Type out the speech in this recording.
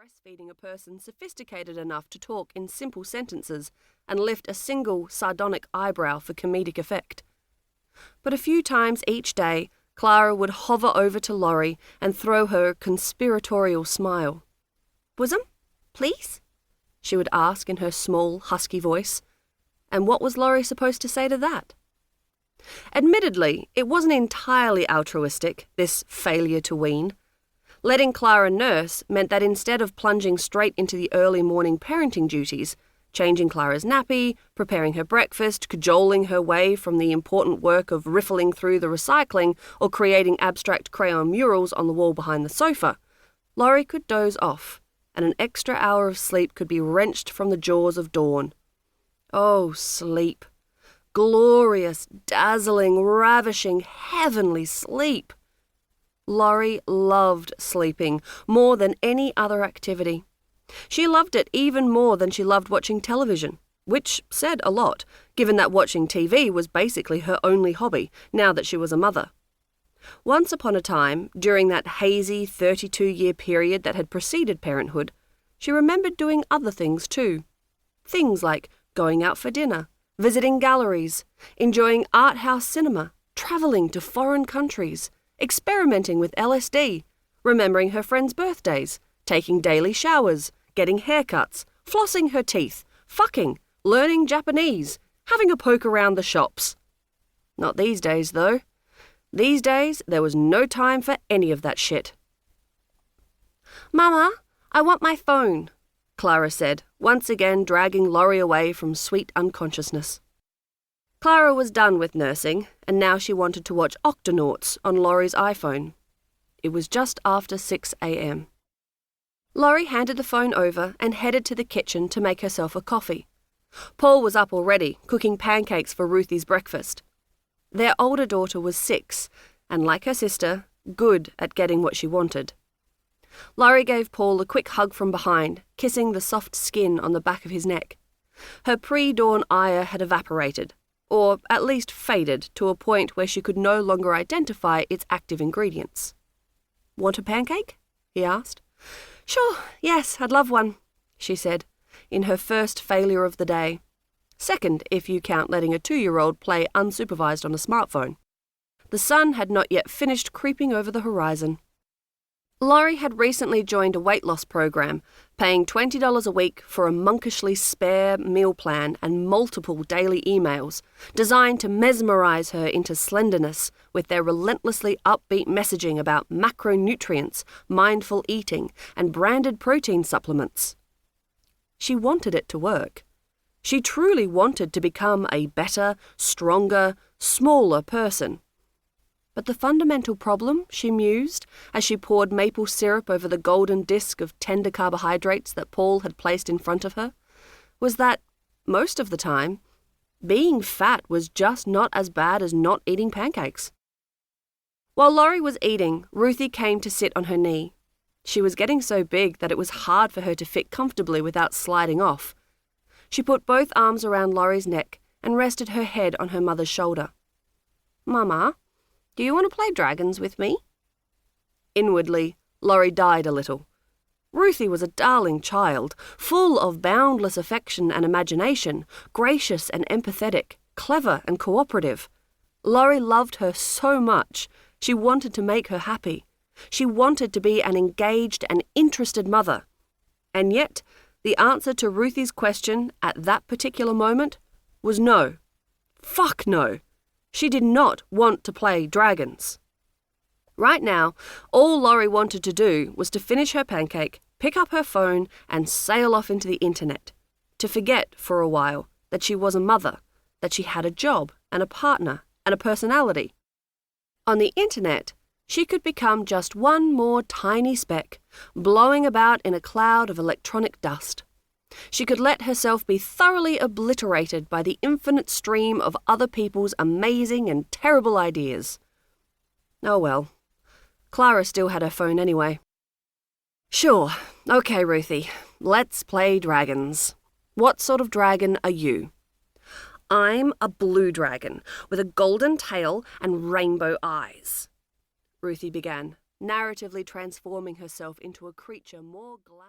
breastfeeding a person sophisticated enough to talk in simple sentences and lift a single sardonic eyebrow for comedic effect. But a few times each day, Clara would hover over to Lorrie and throw her a conspiratorial smile. "Bosom, please?" she would ask in her small, husky voice. And what was Lorrie supposed to say to that? Admittedly, it wasn't entirely altruistic, this failure to wean. Letting Clara nurse meant that instead of plunging straight into the early morning parenting duties, changing Clara's nappy, preparing her breakfast, cajoling her way from the important work of riffling through the recycling or creating abstract crayon murals on the wall behind the sofa, Lorrie could doze off, and an extra hour of sleep could be wrenched from the jaws of dawn. Oh, sleep. Glorious, dazzling, ravishing, heavenly sleep. Lorrie loved sleeping more than any other activity. She loved it even more than she loved watching television, which said a lot, given that watching TV was basically her only hobby now that she was a mother. Once upon a time, during that hazy 32-year period that had preceded parenthood, she remembered doing other things too. Things like going out for dinner, visiting galleries, enjoying art house cinema, travelling to foreign countries, experimenting with LSD, remembering her friends' birthdays, taking daily showers, getting haircuts, flossing her teeth, fucking, learning Japanese, having a poke around the shops. Not these days, though. These days, there was no time for any of that shit. "Mama, I want my phone," Clara said, once again dragging Lorrie away from sweet unconsciousness. Clara was done with nursing, and now she wanted to watch Octonauts on Lorrie's iPhone. It was just after 6 a.m. Lorrie handed the phone over and headed to the kitchen to make herself a coffee. Paul was up already, cooking pancakes for Ruthie's breakfast. Their older daughter was 6, and like her sister, good at getting what she wanted. Lorrie gave Paul a quick hug from behind, kissing the soft skin on the back of his neck. Her pre-dawn ire had evaporated, or at least faded to a point where she could no longer identify its active ingredients. "Want a pancake?" he asked. "Sure, yes, I'd love one," she said, in her first failure of the day. Second, if you count letting a 2-year-old play unsupervised on a smartphone. The sun had not yet finished creeping over the horizon. Lorrie had recently joined a weight loss program, paying $20 a week for a monkishly spare meal plan and multiple daily emails, designed to mesmerize her into slenderness with their relentlessly upbeat messaging about macronutrients, mindful eating, and branded protein supplements. She wanted it to work. She truly wanted to become a better, stronger, smaller person. But the fundamental problem, she mused, as she poured maple syrup over the golden disc of tender carbohydrates that Paul had placed in front of her, was that, most of the time, being fat was just not as bad as not eating pancakes. While Lorrie was eating, Ruthie came to sit on her knee. She was getting so big that it was hard for her to fit comfortably without sliding off. She put both arms around Lorrie's neck and rested her head on her mother's shoulder. "Mama, do you want to play dragons with me?" Inwardly, Lorrie died a little. Ruthie was a darling child, full of boundless affection and imagination, gracious and empathetic, clever and cooperative. Lorrie loved her so much, she wanted to make her happy. She wanted to be an engaged and interested mother. And yet, the answer to Ruthie's question at that particular moment was no. Fuck no. She did not want to play dragons. Right now, all Lorrie wanted to do was to finish her pancake, pick up her phone, and sail off into the internet. To forget, for a while, that she was a mother, that she had a job and a partner and a personality. On the internet, she could become just one more tiny speck, blowing about in a cloud of electronic dust. She could let herself be thoroughly obliterated by the infinite stream of other people's amazing and terrible ideas. Oh well, Clara still had her phone anyway. "Sure, okay, Ruthie, let's play dragons. What sort of dragon are you?" "I'm a blue dragon, with a golden tail and rainbow eyes," Ruthie began, narratively transforming herself into a creature more glamorous.